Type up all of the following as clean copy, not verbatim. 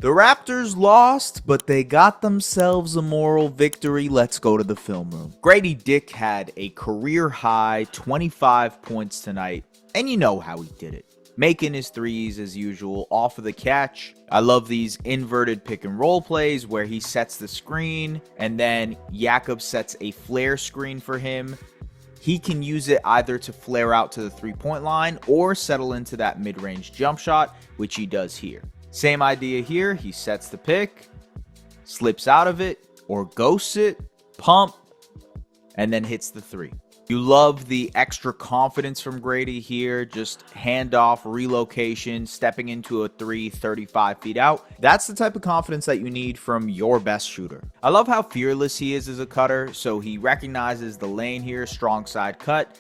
The Raptors lost, but they got themselves a moral victory. Let's go to the film room. Grady Dick had a career-high 25 points tonight, and you know how he did it. Making his threes as usual, off of the catch. I love these inverted pick and roll plays where he sets the screen, and then Jakob sets a flare screen for him. He can use it either to flare out to the three-point line or settle into that mid-range jump shot, which he does here. Same idea here. He sets the pick, slips out of it, or ghosts it, pump, and then hits the three. You love the extra confidence from Grady here. Just handoff, relocation, stepping into a three 35 feet out. That's the type of confidence that you need from your best shooter. I love how fearless he is as a cutter. So he recognizes the lane here, strong side cut.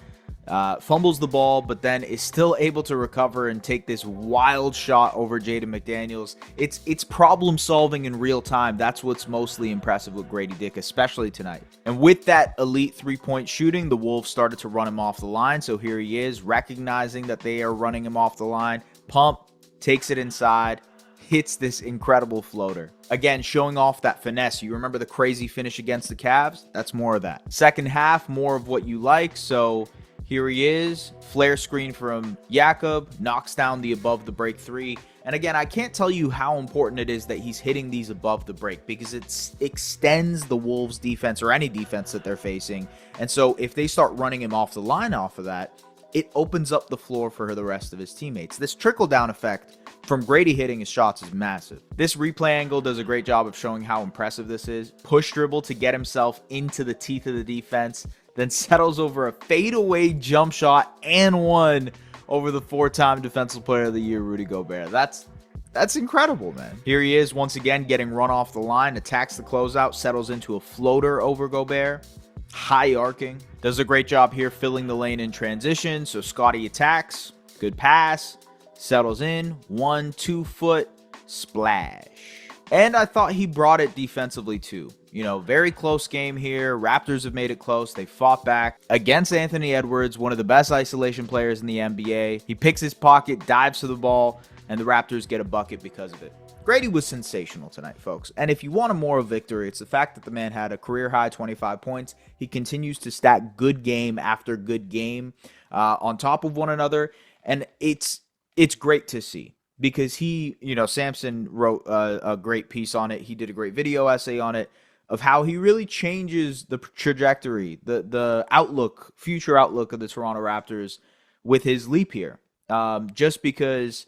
Fumbles the ball, but then is still able to recover and take this wild shot over Jaden McDaniels. It's problem solving in real time. That's what's mostly impressive with Grady Dick, especially tonight. And with that elite three-point shooting, the Wolves started to run him off the line. So here he is, recognizing that they are running him off the line. Pump, takes it inside, hits this incredible floater. Again, showing off that finesse. You remember the crazy finish against the Cavs? That's more of that. Second half, more of what you like. So here he is, flare screen from Jakob, knocks down the above the break three. And again, I can't tell you how important it is that he's hitting these above the break because it extends the Wolves defense or any defense that they're facing. And so if they start running him off the line off of that, it opens up the floor for the rest of his teammates. This trickle-down effect from Grady hitting his shots is massive. This replay angle does a great job of showing how impressive this is. Push dribble to get himself into the teeth of the defense, then settles over a fadeaway jump shot and one over the four-time Defensive Player of the Year, Rudy Gobert. That's incredible, man. Here he is once again getting run off the line, attacks the closeout, settles into a floater over Gobert. High arcing. Does a great job here filling the lane in transition. So Scottie attacks. Good pass. Settles in. 1-2 foot splash. And I thought he brought it defensively too. You know, very close game here. Raptors have made it close. They fought back against Anthony Edwards, one of the best isolation players in the NBA. He picks his pocket, dives to the ball, and the Raptors get a bucket because of it. Grady was sensational tonight, folks. And if you want a moral victory, it's the fact that the man had a career-high 25 points. He continues to stack good game after good game on top of one another. And it's great to see. Because he, you know, Samson wrote a great piece on it. He did a great video essay on it of how he really changes the trajectory, the outlook, future outlook of the Toronto Raptors with his leap here. Just because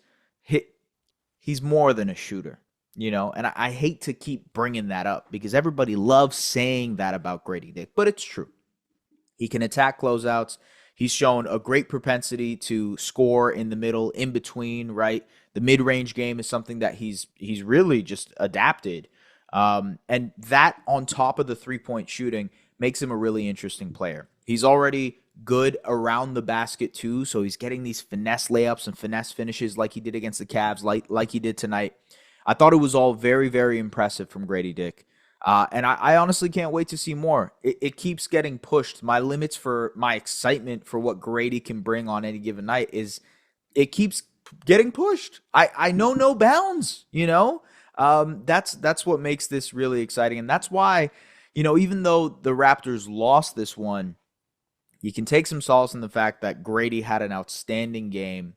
he's more than a shooter, you know, and I hate to keep bringing that up because everybody loves saying that about Grady Dick, but it's true. He can attack closeouts. He's shown a great propensity to score in the middle, in between, right? The mid-range game is something that he's really just adapted. And that on top of the three-point shooting makes him a really interesting player. He's already good around the basket too, so he's getting these finesse layups and finesse finishes like he did against the Cavs, like he did tonight. I thought it was all very, very impressive from Grady Dick. And I honestly can't wait to see more. It keeps getting pushed. My limits for my excitement for what Grady can bring on any given night is it keeps getting pushed. I know no bounds, you know? That's what makes this really exciting. And that's why, you know, even though the Raptors lost this one, you can take some solace in the fact that Grady had an outstanding game,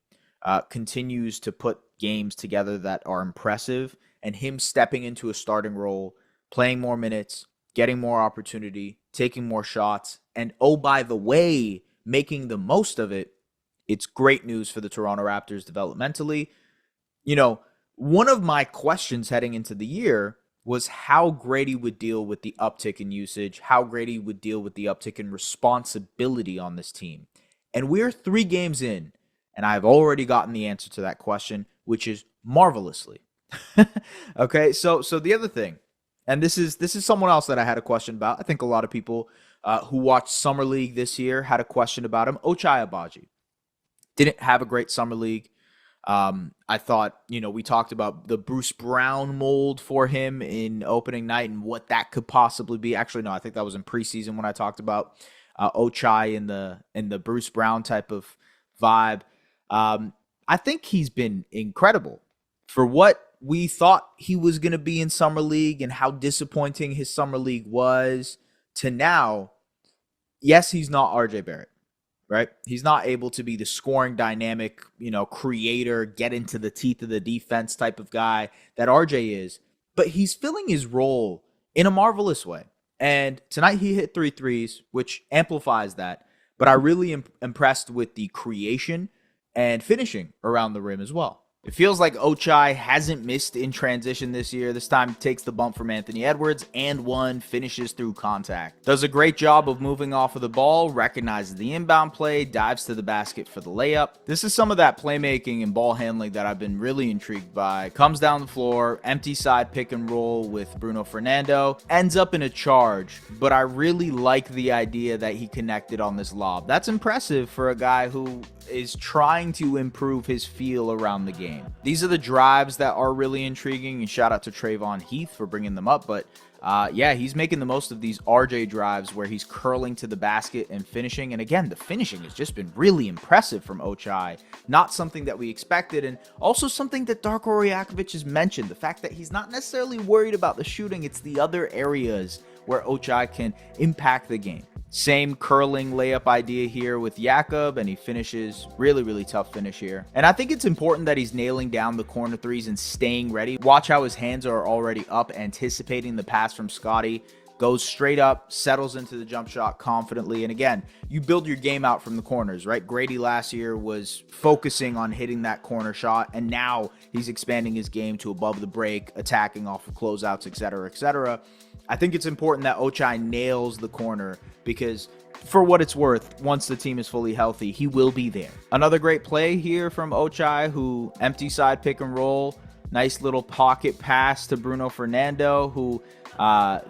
continues to put games together that are impressive, and him stepping into a starting role, playing more minutes, getting more opportunity, taking more shots, and oh, by the way, making the most of it. It's great news for the Toronto Raptors developmentally. You know, one of my questions heading into the year was how Grady would deal with the uptick in usage, how Grady would deal with the uptick in responsibility on this team. And we're 3 games in, and I've already gotten the answer to that question, which is marvelously. Okay, so the other thing, and this is someone else that I had a question about. I think a lot of people who watched Summer League this year had a question about him. Ochai Agbaji didn't have a great Summer League. I thought, you know, we talked about the Bruce Brown mold for him in opening night and what that could possibly be. Actually, no, I think that was in preseason when I talked about Ochai in the Bruce Brown type of vibe. I think he's been incredible for what we thought he was going to be in Summer League and how disappointing his Summer League was, to now, yes, he's not RJ Barrett, right? He's not able to be the scoring dynamic, creator, get into the teeth of the defense type of guy that RJ is, but he's filling his role in a marvelous way. And tonight he hit 3 threes, which amplifies that. But I really impressed with the creation and finishing around the rim as well. It feels like Ochai hasn't missed in transition this year. This time takes the bump from Anthony Edwards and finishes through contact. Does a great job of moving off of the ball, recognizes the inbound play, dives to the basket for the layup. This is some of that playmaking and ball handling that I've been really intrigued by. Comes down the floor, empty side pick and roll with Bruno Fernando, ends up in a charge, but I really like the idea that he connected on this lob. That's impressive for a guy who is trying to improve his feel around the game. These are the drives that are really intriguing, and shout out to Trayvon Heath for bringing them up, but yeah, he's making the most of these RJ drives where he's curling to the basket and finishing, and again, the finishing has just been really impressive from Ochai. Not something that we expected, and also something that Darko Rajakovic has mentioned, the fact that he's not necessarily worried about the shooting, it's the other areas where Ochai can impact the game. Same curling layup idea here with Jakob, and he finishes. Really, really tough finish here. And I think it's important that he's nailing down the corner threes and staying ready. Watch how his hands are already up, anticipating the pass from Scottie. Goes straight up, settles into the jump shot confidently. And again, you build your game out from the corners, right? Grady last year was focusing on hitting that corner shot, and now he's expanding his game to above the break, attacking off of closeouts, etc., etc. I think it's important that Ochai nails the corner because, for what it's worth, once the team is fully healthy, he will be there. Another great play here from Ochai, who empty side pick and roll. Nice little pocket pass to Bruno Fernando, who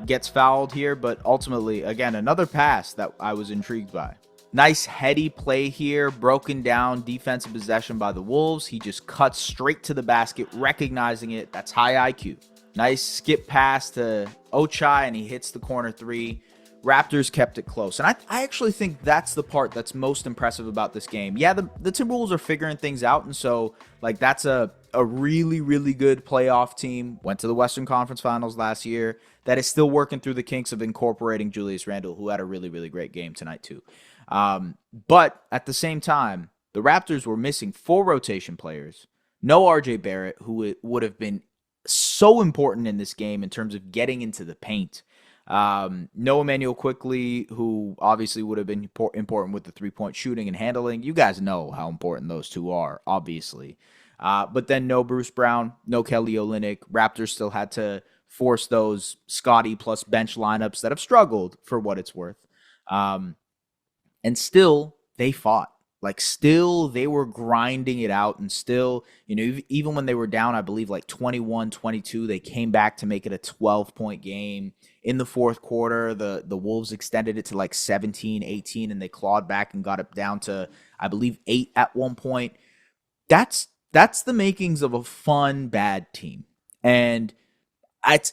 gets fouled here, but ultimately, again, another pass that I was intrigued by. Nice heady play here, broken down defensive possession by the Wolves. He just cuts straight to the basket, recognizing it. That's high IQ. Nice skip pass to Ochai, and he hits the corner three. Raptors kept it close. And I actually think that's the part that's most impressive about this game. Yeah, the Timberwolves are figuring things out, and so, that's a really, really good playoff team. Went to the Western Conference Finals last year. That is still working through the kinks of incorporating Julius Randle, who had a really, really great game tonight too. But at the same time, the Raptors were missing 4 rotation players. No RJ Barrett, who would have been so important in this game in terms of getting into the paint. No Emmanuel Quickly, who obviously would have been important with the 3-point shooting and handling. You guys know how important those two are, obviously. But then no Bruce Brown, no Kelly Olynyk. Raptors still had to force those Scottie plus bench lineups that have struggled for what it's worth. And still, they fought. Still, they were grinding it out, and still, even when they were down, I believe 21-22, they came back to make it a 12-point game. In the fourth quarter, the Wolves extended it to 17-18, and they clawed back and got it down to, I believe, 8 at one point. That's the makings of a fun, bad team. And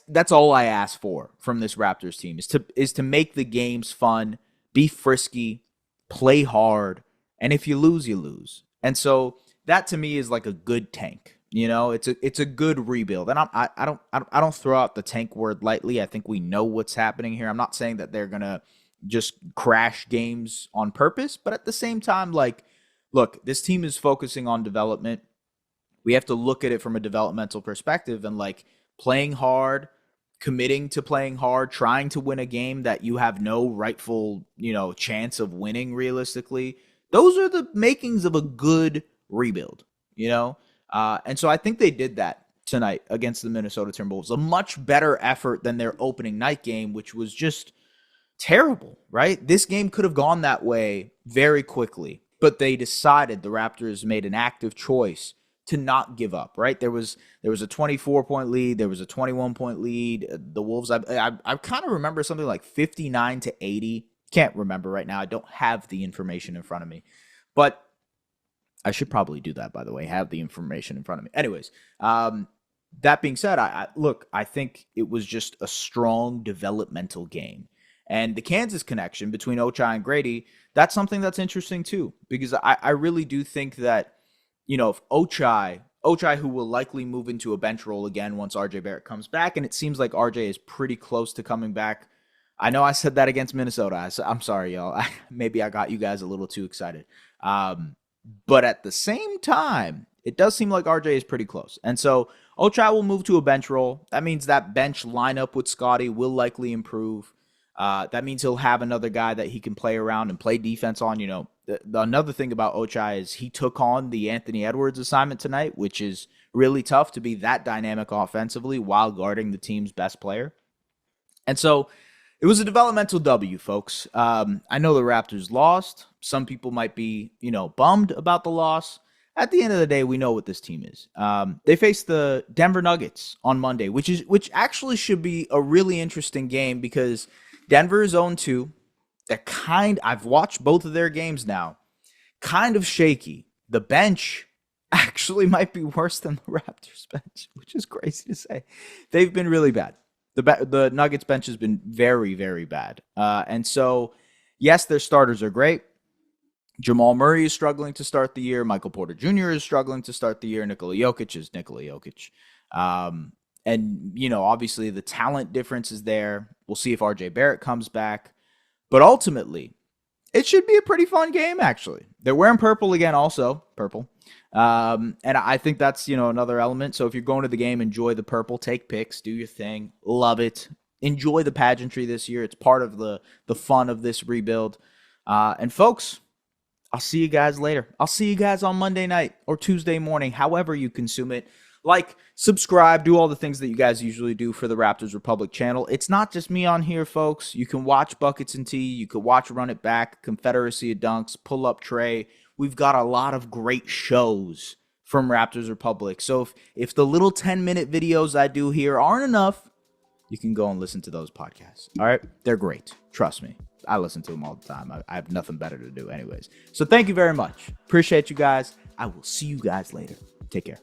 that's all I ask for from this Raptors team is to make the games fun, be frisky, play hard. And if you lose, you lose. And so that to me is like a good tank. It's a good rebuild. And I don't throw out the tank word lightly. I think we know what's happening here. I'm not saying that they're gonna just crash games on purpose, but at the same time, look, this team is focusing on development. We have to look at it from a developmental perspective and playing hard, committing to playing hard, trying to win a game that you have no rightful, chance of winning realistically. Those are the makings of a good rebuild, And so I think they did that tonight against the Minnesota Timberwolves. A much better effort than their opening night game, which was just terrible, right? This game could have gone that way very quickly, but they decided, the Raptors made an active choice to not give up, right? There was a 24-point lead. There was a 21-point lead. The Wolves, I kind of remember something like 59-80. Can't remember right now. I don't have the information in front of me, but I should probably do that, by the way, have the information in front of me. Anyways, that being said, I think it was just a strong developmental game. And the Kansas connection between Ochai and Grady, that's something that's interesting too, because I really do think that, if Ochai Ochai, who will likely move into a bench role again once RJ Barrett comes back, and it seems like RJ is pretty close to coming back. I know I said that against Minnesota. I'm sorry, y'all. Maybe I got you guys a little too excited. But at the same time, it does seem like RJ is pretty close. And so Ochai will move to a bench role. That means that bench lineup with Scottie will likely improve. That means he'll have another guy that he can play around and play defense on. You know, another thing about Ochai is he took on the Anthony Edwards assignment tonight, which is really tough to be that dynamic offensively while guarding the team's best player. And so it was a developmental W, folks. I know the Raptors lost. Some people might be, bummed about the loss. At the end of the day, we know what this team is. They face the Denver Nuggets on Monday, which actually should be a really interesting game because Denver is 0-2. I've watched both of their games now. Kind of shaky. The bench actually might be worse than the Raptors bench, which is crazy to say. They've been really bad. The Nuggets bench has been very, very bad. And so, yes, their starters are great. Jamal Murray is struggling to start the year. Michael Porter Jr. is struggling to start the year. Nikola Jokic is Nikola Jokic. And, obviously the talent difference is there. We'll see if RJ Barrett comes back. But ultimately, it should be a pretty fun game, actually. They're wearing purple again also. Purple. And I think that's, another element. So if you're going to the game, enjoy the purple. Take pics. Do your thing. Love it. Enjoy the pageantry this year. It's part of the fun of this rebuild. And folks, I'll see you guys later. I'll see you guys on Monday night or Tuesday morning, however you consume it. Like, subscribe, do all the things that you guys usually do for the Raptors Republic channel. It's not just me on here, folks. You can watch Buckets and Tea. You can watch Run It Back, Confederacy of Dunks, Pull Up Trey. We've got a lot of great shows from Raptors Republic. So if the little 10-minute videos I do here aren't enough, you can go and listen to those podcasts. All right? They're great. Trust me. I listen to them all the time. I have nothing better to do anyways. So thank you very much. Appreciate you guys. I will see you guys later. Take care.